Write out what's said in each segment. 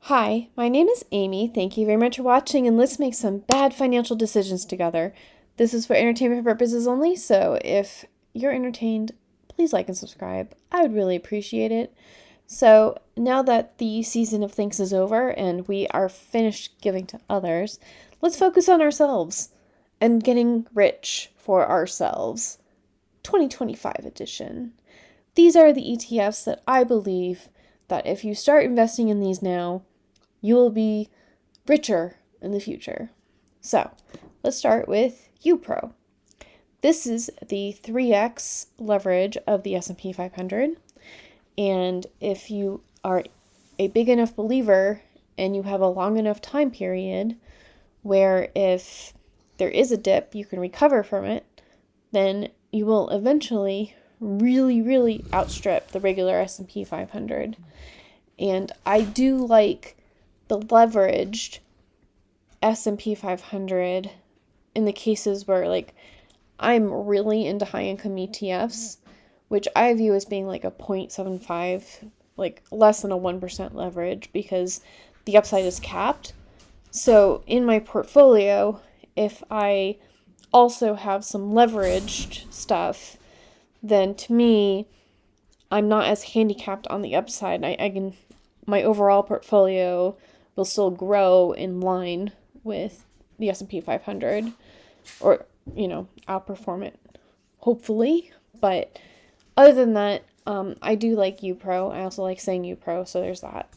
Hi, my name is Amy. Thank you very much for watching, and let's make some bad financial decisions together. This is for entertainment purposes only, so if you're entertained, please like and subscribe. I would really appreciate it. So now that the season of thanks is over and we are finished giving to others, let's focus on ourselves and getting rich for ourselves. 2025 edition. These are the ETFs that I believe that if you start investing in these now, you will be richer in the future. So let's start with UPRO. This is the 3x leverage of the S&P 500. And if you are a big enough believer and you have a long enough time period where if there is a dip, you can recover from it, then you will eventually really outstrip the regular S&P 500. And I do like the leveraged S&P 500 in the cases where I'm really into high income ETFs, which I view as being like a 0.75, less than a 1% leverage because the upside is capped. So in my portfolio, if I also have some leveraged stuff, then to me, I'm not as handicapped on the upside. My overall portfolio will still grow in line with the S&P 500 or, outperform it, hopefully. But other than that, I do like UPRO. I also like saying UPRO, so there's that.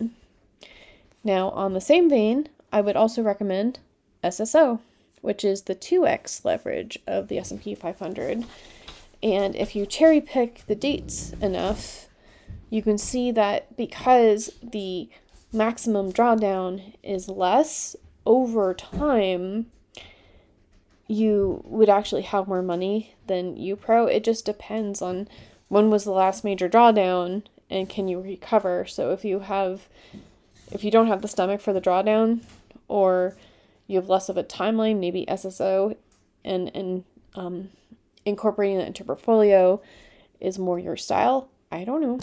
Now, on the same vein, I would also recommend SSO, which is the 2x leverage of the S&P 500. And if you cherry pick the dates enough, you can see that because the maximum drawdown is less over time, you would actually have more money than UPRO. It just depends on when was the last major drawdown and can you recover. So if you don't have the stomach for the drawdown or you have less of a timeline, maybe SSO and incorporating that into portfolio is more your style. I don't know.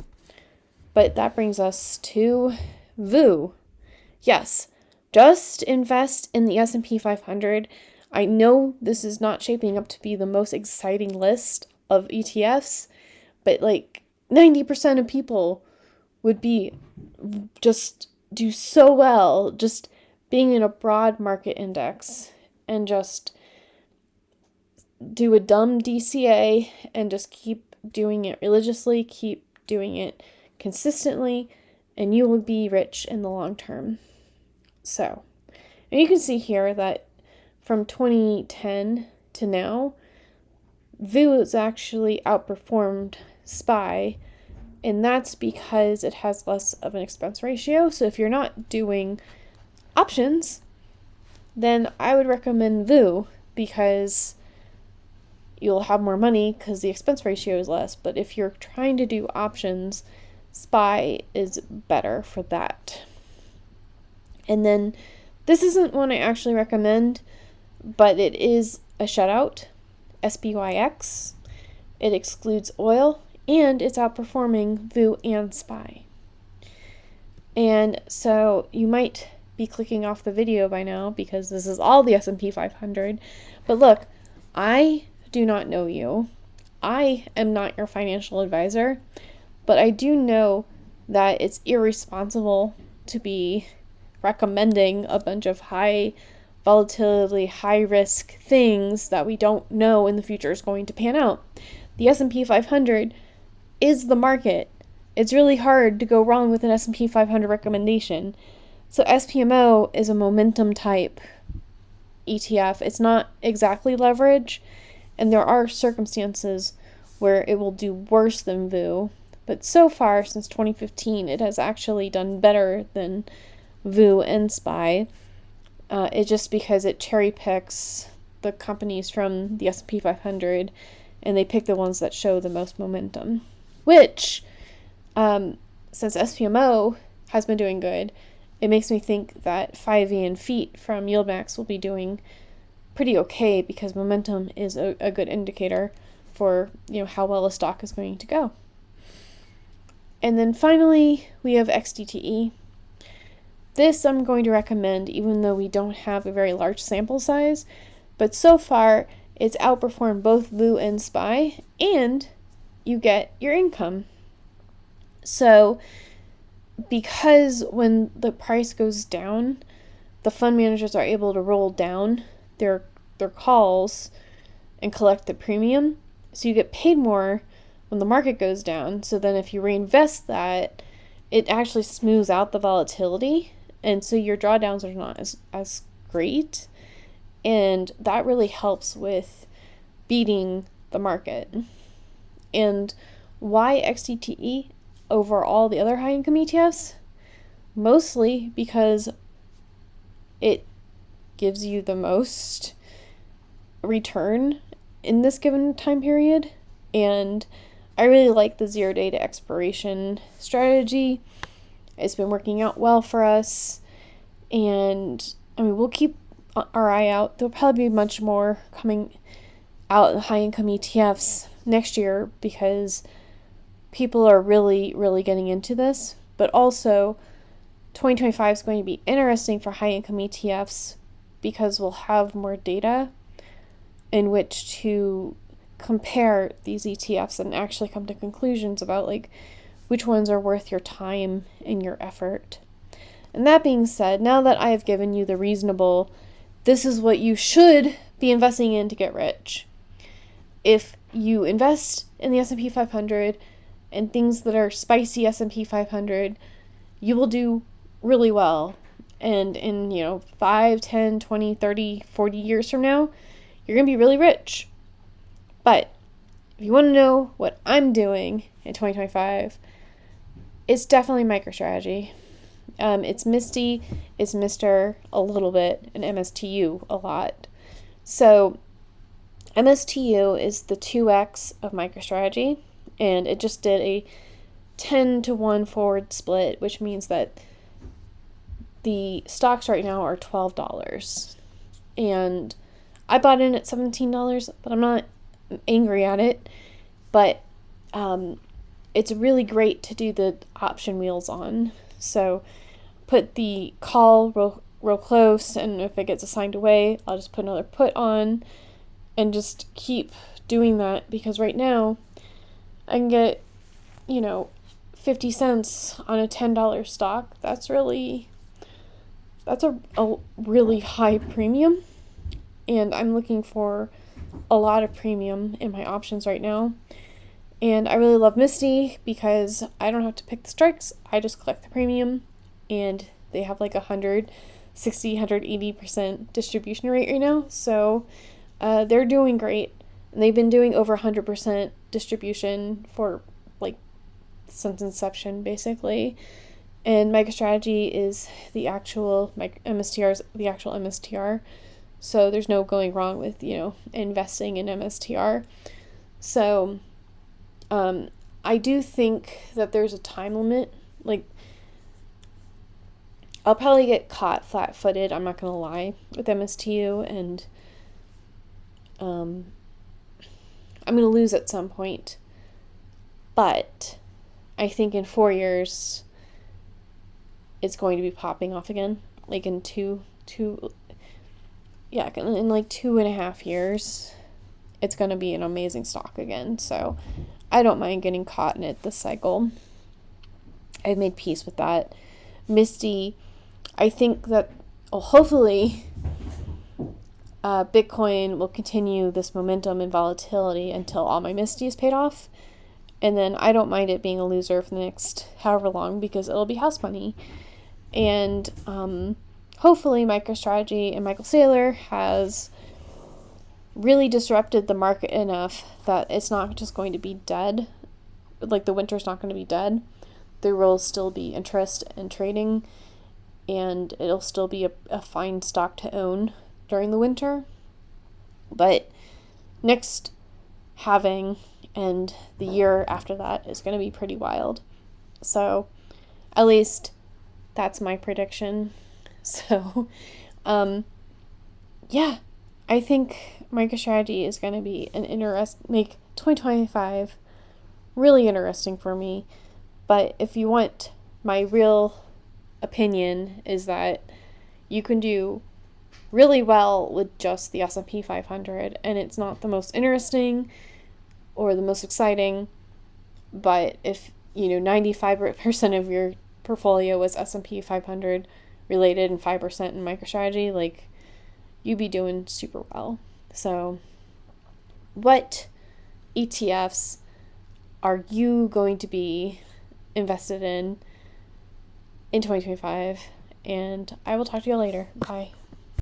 But that brings us to VOO. Yes, just invest in the S&P 500. I know this is not shaping up to be the most exciting list of ETFs, but 90% of people would just do so well just being in a broad market index and just do a dumb DCA and just keep doing it religiously, keep doing it consistently, and you will be rich in the long term. So, and you can see here that from 2010 to now, VOO has actually outperformed SPY, and that's because it has less of an expense ratio. So if you're not doing options, then I would recommend VOO because you'll have more money because the expense ratio is less. But if you're trying to do options, SPY is better for that. And then this isn't one I actually recommend, but it is a shutout, SPYX. It excludes oil and it's outperforming VOO and SPY. And so you might be clicking off the video by now because this is all the S&P 500. But look, I do not know you. I am not your financial advisor, but I do know that it's irresponsible to be recommending a bunch of high volatility, high risk things that we don't know in the future is going to pan out. The S&P 500 is the market. It's really hard to go wrong with an S&P 500 recommendation. So SPMO is a momentum type ETF. It's not exactly leverage, and there are circumstances where it will do worse than VOO. But so far, since 2015, it has actually done better than VOO and SPY. It's just because it cherry picks the companies from the S&P 500, and they pick the ones that show the most momentum. Which, since SPMO has been doing good, it makes me think that 5E and FEET from YieldMax will be doing pretty okay because momentum is a good indicator for how well a stock is going to go. And then finally, we have XDTE. this I'm going to recommend even though we don't have a very large sample size, but so far it's outperformed both VU and SPY, and you get your income. So because when the price goes down, the fund managers are able to roll down their calls and collect the premium. So you get paid more when the market goes down. So then if you reinvest that, it actually smooths out the volatility. And so your drawdowns are not as great. And that really helps with beating the market. And why XDTE over all the other high income ETFs? Mostly because it gives you the most return in this given time period. And I really like the 0 day to expiration strategy. It's been working out well for us. And I mean, we'll keep our eye out. There'll probably be much more coming out in high income ETFs next year because people are really, really getting into this. But also, 2025 is going to be interesting for high income ETFs because we'll have more data in which to compare these ETFs and actually come to conclusions about like which ones are worth your time and your effort. And that being said, now that I have given you the reasonable, this is what you should be investing in to get rich. If you invest in the S&P 500 and things that are spicy S&P 500, you will do really well. And in, 5, 10, 20, 30, 40 years from now, you're going to be really rich. But if you want to know what I'm doing in 2025, it's definitely MicroStrategy. It's Misty, it's Mr. a little bit, and MSTU a lot. So MSTU is the 2x of MicroStrategy, and it just did a 10-to-1 forward split, which means that the stocks right now are $12. And I bought in at $17, but I'm not angry at it. But it's really great to do the option wheels on. So put the call real close, and if it gets assigned away, I'll just put another put on and just keep doing that, because right now I can get, 50 cents on a $10 stock. That's a really high premium, and I'm looking for a lot of premium in my options right now. And I really love Misty because I don't have to pick the strikes. I just collect the premium, and they have like 160-180% distribution rate right now. So they're doing great, and they've been doing over 100% distribution for like since inception, basically. And MicroStrategy is the actual MSTR is the actual MSTR. So there's no going wrong with, investing in MSTR. So I do think that there's a time limit. Like, I'll probably get caught flat-footed, I'm not going to lie, with MSTU, and I'm going to lose at some point. But I think in 4 years, it's going to be popping off again. Like in in like 2.5 years, it's going to be an amazing stock again. So I don't mind getting caught in it this cycle. I've made peace with that. Misty, I think that hopefully Bitcoin will continue this momentum and volatility until all my Misty is paid off. And then I don't mind it being a loser for the next however long, because it'll be house money. And hopefully MicroStrategy and Michael Saylor has really disrupted the market enough that it's not just going to be dead. Like, the winter's not going to be dead. There will still be interest in trading, and it'll still be a fine stock to own during the winter. But next halving and the year after that is going to be pretty wild. So at least that's my prediction. So yeah, I think MicroStrategy is going to be make 2025 really interesting for me. But if you want my real opinion is that you can do really well with just the S&P 500, and it's not the most interesting or the most exciting, but if 95% of your portfolio was S&P 500 related and 5% in MicroStrategy, like, you'd be doing super well. So what ETFs are you going to be invested in 2025? And I will talk to you later. Bye.